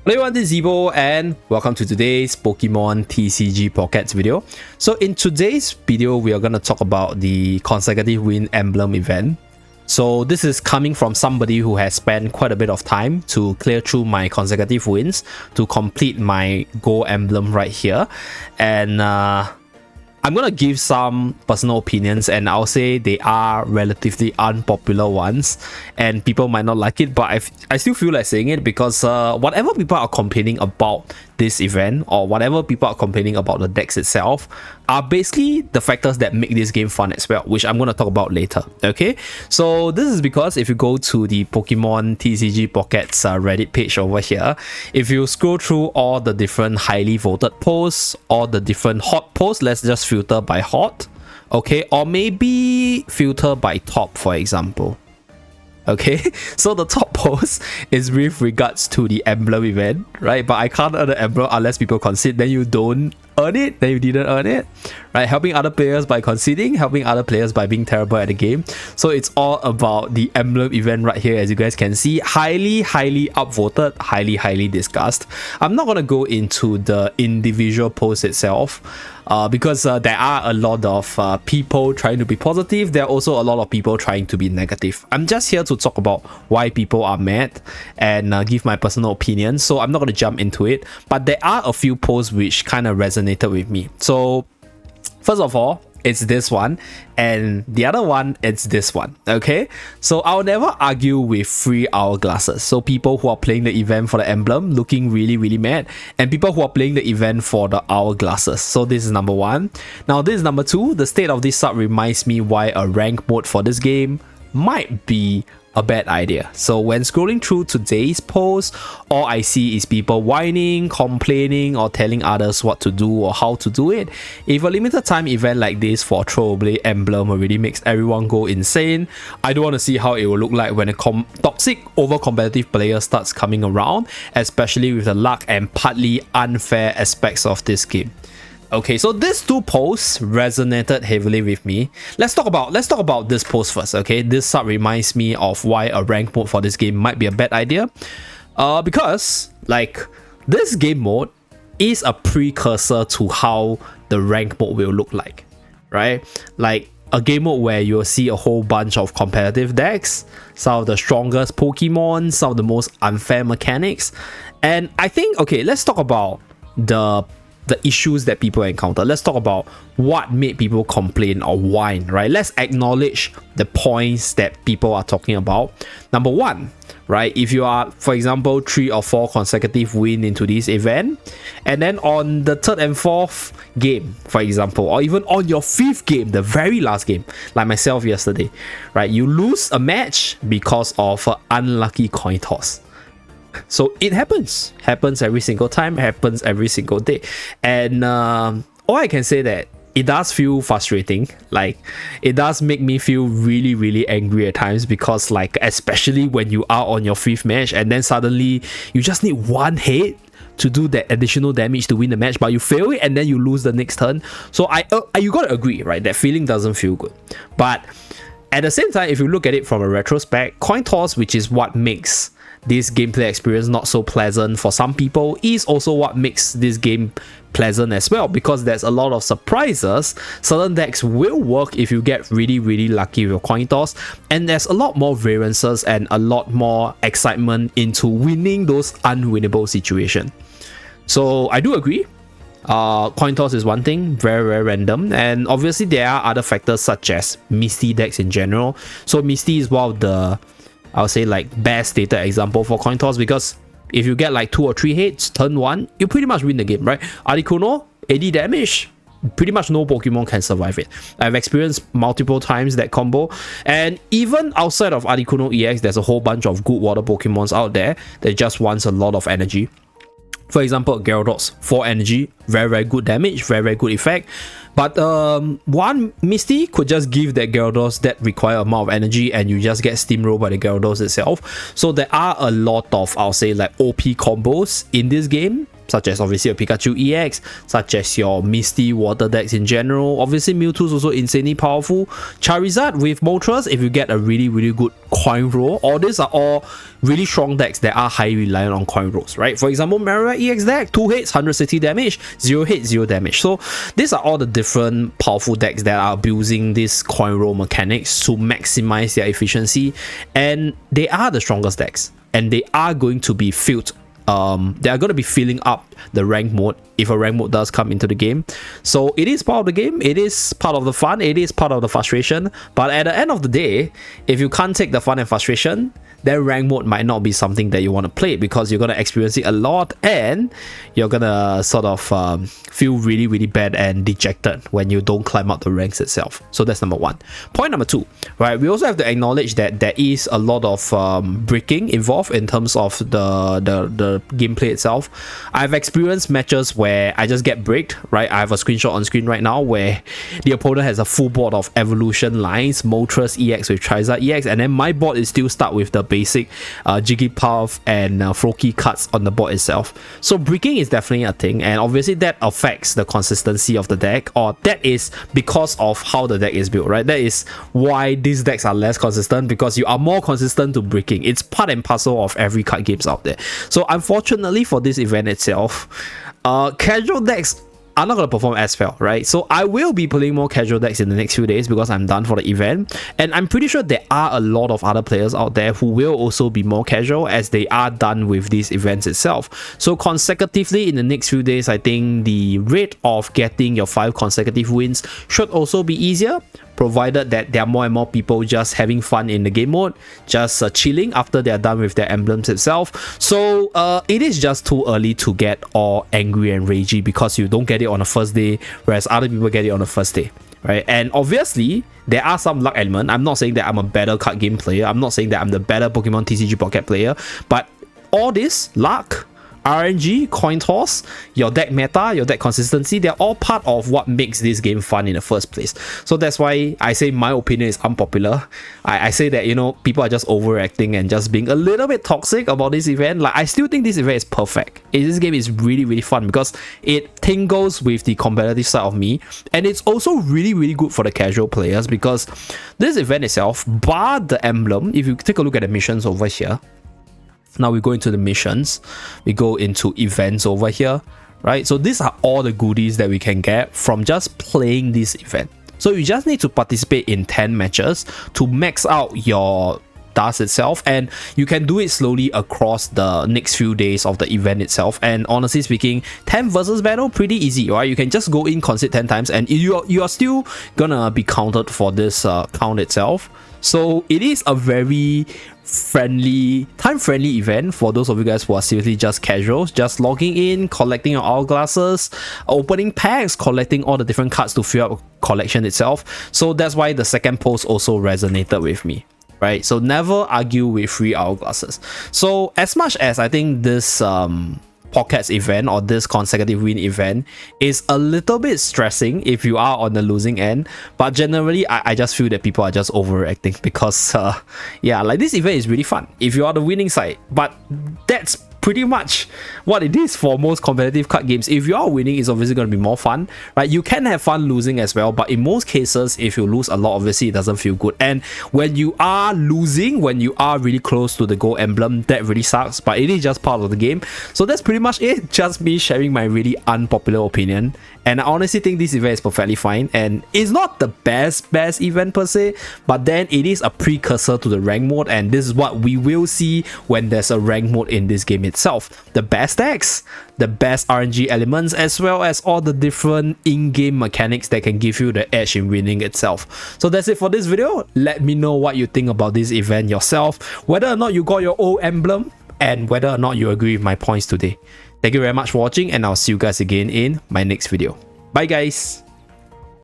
Hello everyone, this is Zeeebo and welcome to today's Pokemon TCG Pockets video. So in today's video, we are going to talk about the consecutive win emblem event. So this is coming from somebody who has spent quite a bit of time to clear through my consecutive wins to complete my gold emblem right here. And I'm gonna give some personal opinions, and I'll say they are relatively unpopular ones and people might not like it, but I still feel like saying it because whatever people are complaining about this event or whatever people are complaining about the decks itself are basically the factors that make this game fun as well, which I'm going to talk about later. Okay, so this is because if you go to the Pokemon TCG Pockets Reddit page over here, if you scroll through all the different highly voted posts, all the different hot posts, let's just filter by hot, okay, or maybe filter by top, for example. Okay, so the top post is with regards to the emblem event, right? But I can't earn the emblem unless people concede. Then you don't earn it, then you didn't earn it, right? Helping other players by conceding, helping other players by being terrible at the game. So it's all about the emblem event right here, as you guys can see. Highly upvoted, highly discussed. I'm not gonna go into the individual post itself because there are a lot of people trying to be positive. There are also a lot of people trying to be negative. I'm just here to talk about why people are mad and give my personal opinion. So I'm not going to jump into it, but there are a few posts which kind of resonated with me. So first of all, it's this one, and the other one, it's this one. Okay, so I'll never argue with free hourglasses. So people who are playing the event for the emblem looking really mad, and people who are playing the event for the hourglasses. So this is number one. Now this is number two. The state of this sub reminds me why a rank mode for this game might be a bad idea. So when scrolling through today's post, all I see is people whining, complaining, or telling others what to do or how to do it. If a limited time event like this for Throwaway Emblem already makes everyone go insane, I don't want to see how it will look like when a toxic, over-competitive player starts coming around, especially with the luck and partly unfair aspects of this game. Okay, so these two posts resonated heavily with me. Let's talk about this post first. Okay, this sub reminds me of why a rank mode for this game might be a bad idea. Because like this game mode is a precursor to how the rank mode will look like, right? Like a game mode where you'll see a whole bunch of competitive decks, some of the strongest Pokemon, some of the most unfair mechanics, and I think okay, let's talk about the issues that people encounter. Let's talk about what made people complain or whine, right? Let's acknowledge the points that people are talking about. Number one, right? If you are, for example, 3 or 4 consecutive win into this event, and then on the 3rd and 4th game, for example, or even on your 5th game, the very last game, like myself yesterday, right? You lose a match because of an unlucky coin toss. So it happens every single time, happens every single day, and all I can say that it does feel frustrating. Like it does make me feel really angry at times, because like especially when you are on your 5th match and then suddenly you just need one hit to do that additional damage to win the match, but you fail it and then you lose the next turn. So you gotta agree, right? That feeling doesn't feel good. But at the same time, if you look at it from a retrospect, coin toss, which is what makes this gameplay experience not so pleasant for some people, is also what makes this game pleasant as well, because there's a lot of surprises. Certain decks will work if you get really lucky with your coin toss, and there's a lot more variances and a lot more excitement into winning those unwinnable situations. So I do agree, coin toss is one thing, very random, and obviously there are other factors such as Misty decks in general. So Misty is one of the, I would say, like best stated example for coin toss, because if you get like 2 or 3 hits turn 1, you pretty much win the game, right? Articuno, 80 damage, pretty much no Pokemon can survive it. I've experienced multiple times that combo, and even outside of Articuno EX, there's a whole bunch of good water Pokemons out there that just wants a lot of energy. For example, Gyarados, 4 energy, very good damage, very good effect. But one Misty could just give that Gyarados that require amount of energy, and you just get steamrolled by the Gyarados itself. So there are a lot of, I'll say, like OP combos in this game such as obviously your Pikachu EX, such as your Misty water decks in general. Obviously Mewtwo is also insanely powerful. Charizard with Moltres if you get a really good coin roll. All these are all really strong decks that are highly reliant on coin rolls, right? For example, Marowak EX deck, 2 hits, 160 damage, 0 hit, 0 damage. So these are all the different powerful decks that are abusing this coin roll mechanics to maximize their efficiency, and they are the strongest decks, and they are going to be filled. They are going to be filling up the rank mode if a rank mode does come into the game. So it is part of the game, it is part of the fun, it is part of the frustration, but at the end of the day, if you can't take the fun and frustration, then rank mode might not be something that you want to play, because you're going to experience it a lot and you're going to sort of feel really bad and dejected when you don't climb up the ranks itself. So that's number one. Point number two, right? We also have to acknowledge that there is a lot of breaking involved in terms of the gameplay itself. I've experienced matches where I just get bricked, right? I have a screenshot on screen right now where the opponent has a full board of evolution lines, Moltres EX with Charizard EX, and then my board is still stuck with the basic Jigglypuff and Froakie cards on the board itself. So breaking is definitely a thing, and obviously that affects the consistency of the deck, or that is because of how the deck is built, right? That is why these decks are less consistent, because you are more consistent to breaking. It's part and parcel of every card games out there. So unfortunately for this event itself, casual decks are not going to perform as well, right? So I will be playing more casual decks in the next few days because I'm done for the event, and I'm pretty sure there are a lot of other players out there who will also be more casual as they are done with these events itself. So consecutively in the next few days, I think the rate of getting your 5 consecutive wins should also be easier, provided that there are more and more people just having fun in the game mode, just chilling after they're done with their emblems itself. So it is just too early to get all angry and ragey because you don't get it on the first day, whereas other people get it on the first day, right? And obviously there are some luck element. I'm not saying that I'm a better card game player, I'm not saying that I'm the better Pokemon TCG Pocket player, but all this luck, RNG, coin toss, your deck meta, your deck consistency, they're all part of what makes this game fun in the first place. So that's why I say my opinion is unpopular. I say that, you know, people are just overreacting and just being a little bit toxic about this event. Like, I still think this event is perfect. This game is really fun because it tingles with the competitive side of me, and it's also really good for the casual players because this event itself, bar the emblem, if you take a look at the missions over here, now we go into the missions, we go into events over here, right? So these are all the goodies that we can get from just playing this event. So you just need to participate in 10 matches to max out your dust itself, and you can do it slowly across the next few days of the event itself. And honestly speaking, 10 versus battle, pretty easy, right? You can just go in, concede 10 times, and you are still gonna be counted for this count itself. So it is a very time-friendly event for those of you guys who are seriously just casuals, just logging in, collecting your hourglasses, opening packs, collecting all the different cards to fill up a collection itself. So that's why the second post also resonated with me, right? So never argue with free hourglasses. So as much as I think this Pockets event or this consecutive win event is a little bit stressing if you are on the losing end, but generally I just feel that people are just overreacting because yeah, like, this event is really fun if you are the winning side, but that's pretty much what it is for most competitive card games. If you are winning, it's obviously going to be more fun, right? You can have fun losing as well, but in most cases, if you lose a lot, obviously it doesn't feel good. And when you are losing, when you are really close to the gold emblem, that really sucks, but it is just part of the game. So that's pretty much it, just me sharing my really unpopular opinion. And I honestly think this event is perfectly fine, and it's not the best event per se, but then it is a precursor to the rank mode, and this is what we will see when there's a rank mode in this game itself. The best decks, the best RNG elements, as well as all the different in-game mechanics that can give you the edge in winning itself. So that's it for this video. Let me know what you think about this event yourself, whether or not you got your old emblem, and whether or not you agree with my points today. Thank you very much for watching, and I'll see you guys again in my next video. Bye guys!